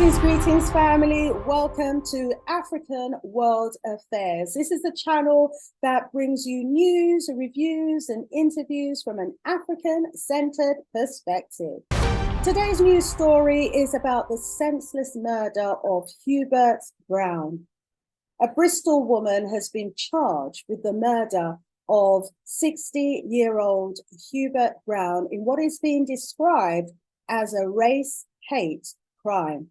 Greetings, family. Welcome to African World Affairs. This is the channel that brings you news, reviews, and interviews from an African-centered perspective. Today's news story is about the senseless murder of Hubert Brown. A Bristol woman has been charged with the murder of 60-year-old Hubert Brown in what is being described as a race hate crime.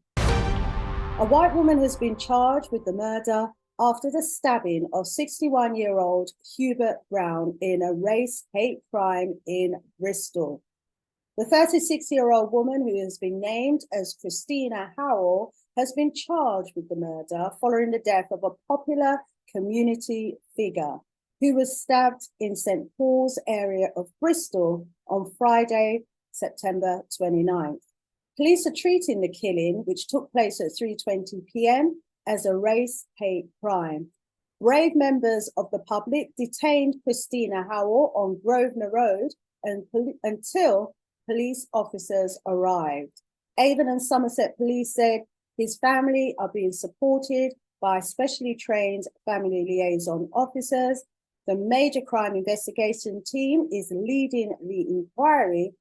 A white woman has been charged with the murder after the stabbing of 61-year-old Hubert Brown in a race hate crime in Bristol. The 36-year-old woman, who has been named as Christina Howell, has been charged with the murder following the death of a popular community figure who was stabbed in St. Paul's area of Bristol on Friday, September 29th. Police are treating the killing, which took place at 3:20 p.m., as a race hate crime. Brave members of the public detained Christina Howell on Grosvenor Road until police officers arrived. Avon and Somerset Police said his family are being supported by specially trained family liaison officers. The major crime investigation team is leading the inquiry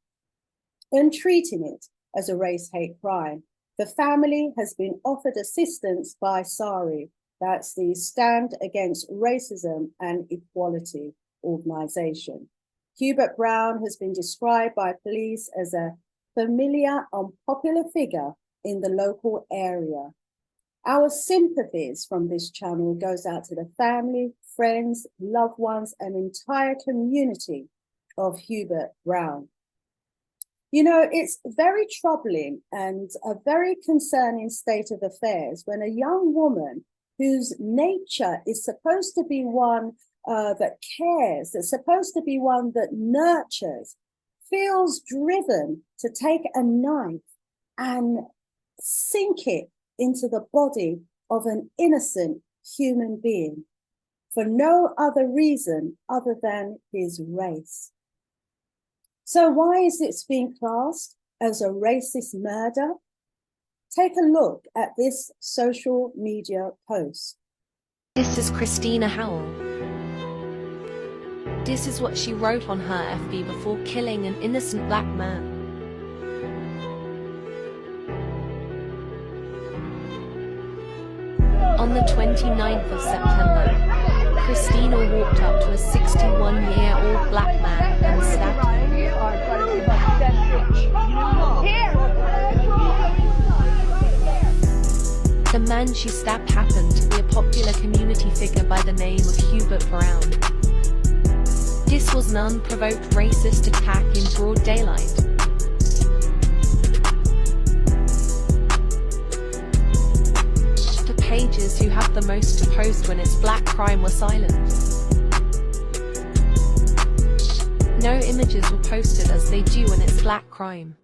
and treating it as a race hate crime. The family has been offered assistance by SARI, that's the Stand Against Racism and Equality organization. Hubert Brown has been described by police as a familiar, unpopular figure in the local area. Our sympathies from this channel goes out to the family, friends, loved ones, and entire community of Hubert Brown. You know, it's very troubling and a very concerning state of affairs when a young woman whose nature is supposed to be one that cares, that's supposed to be one that nurtures, feels driven to take a knife and sink it into the body of an innocent human being for no other reason other than his race. So why is it being classed as a racist murder? Take a look at this social media post. This is Christina Howell. This is what she wrote on her FB before killing an innocent black man. On the 29th of September, Christina walked up to a 61-year-old black man and stabbed him. The man she stabbed happened to be a popular community figure by the name of Hubert Brown. This was an unprovoked racist attack in broad daylight. The pages who have the most to post when it's black crime were silent. No images were posted as they do when it's black crime.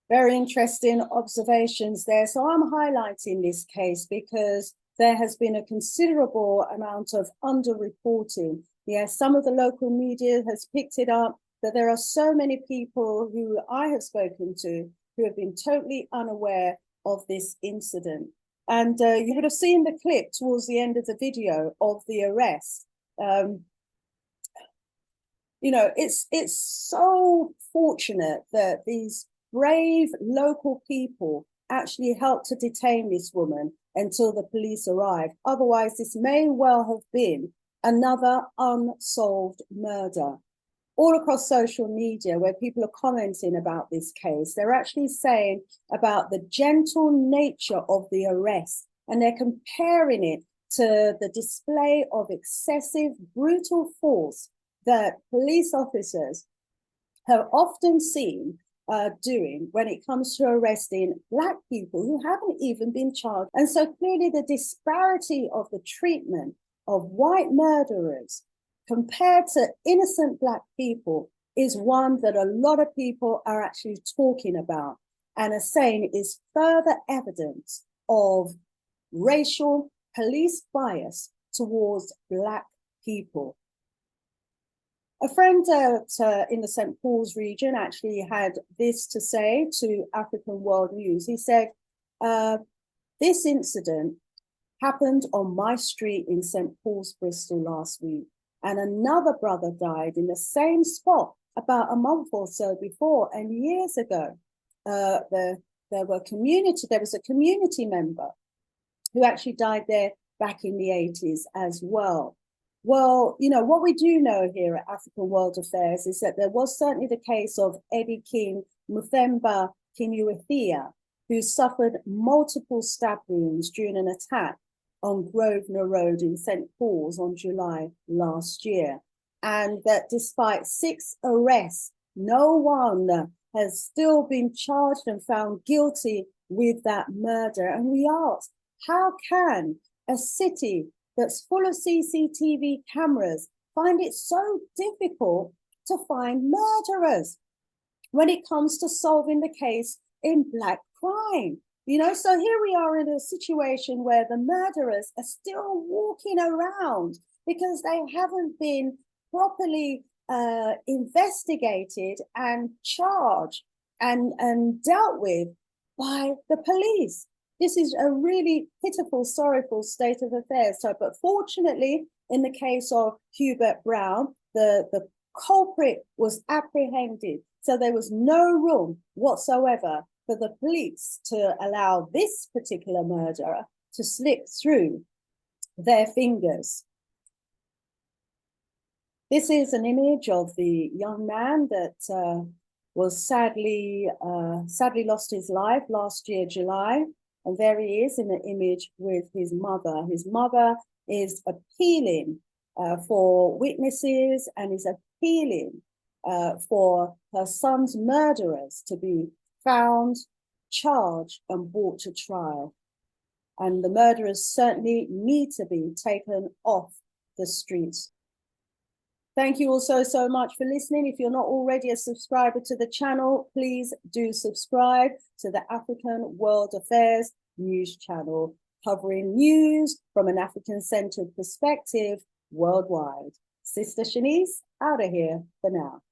Very interesting observations there. So I'm highlighting this case because there has been a considerable amount of underreporting. Yes, some of the local media has picked it up that there are so many people who I have spoken to who have been totally unaware of this incident. And you would have seen the clip towards the end of the video of the arrest. You know, it's so fortunate that these brave local people actually helped to detain this woman until the police arrived. Otherwise, this may well have been another unsolved murder. All across social media, where people are commenting about this case, they're actually saying about the gentle nature of the arrest, and they're comparing it to the display of excessive, brutal force that police officers have often seen doing when it comes to arresting Black people who haven't even been charged. And so clearly the disparity of the treatment of white murderers compared to innocent Black people is one that a lot of people are actually talking about and are saying is further evidence of racial police bias towards Black people. A friend in the St. Paul's region actually had this to say to African World News. He said, this incident happened on my street in St. Paul's, Bristol last week, and another brother died in the same spot about a month or so before. And years ago, there was a community member who actually died there back in the 80s as well. Well, you know, what we do know here at African World Affairs is that there was certainly the case of Eddie King Muthemba Kinuethia, who suffered multiple stab wounds during an attack on Grosvenor Road in St. Paul's on July last year. And that despite 6 arrests, no one has still been charged and found guilty with that murder. And we ask, how can a city that's full of CCTV cameras find it so difficult to find murderers when it comes to solving the case in black crime? You know, so here we are in a situation where the murderers are still walking around because they haven't been properly investigated and charged and dealt with by the police. This is a really pitiful, sorrowful state of affairs. So, but fortunately, in the case of Hubert Brown, the culprit was apprehended. So there was no room whatsoever for the police to allow this particular murderer to slip through their fingers. This is an image of the young man that was sadly lost his life last year, July. And there he is in the image with his mother. His mother is appealing for witnesses and is appealing for her son's murderers to be found, charged, and brought to trial. And the murderers certainly need to be taken off the streets. Thank you all so much for listening. If you're not already a subscriber to the channel, please do subscribe to the African World Affairs news channel, covering news from an African-centered perspective worldwide. Sister Shanice, out of here for now.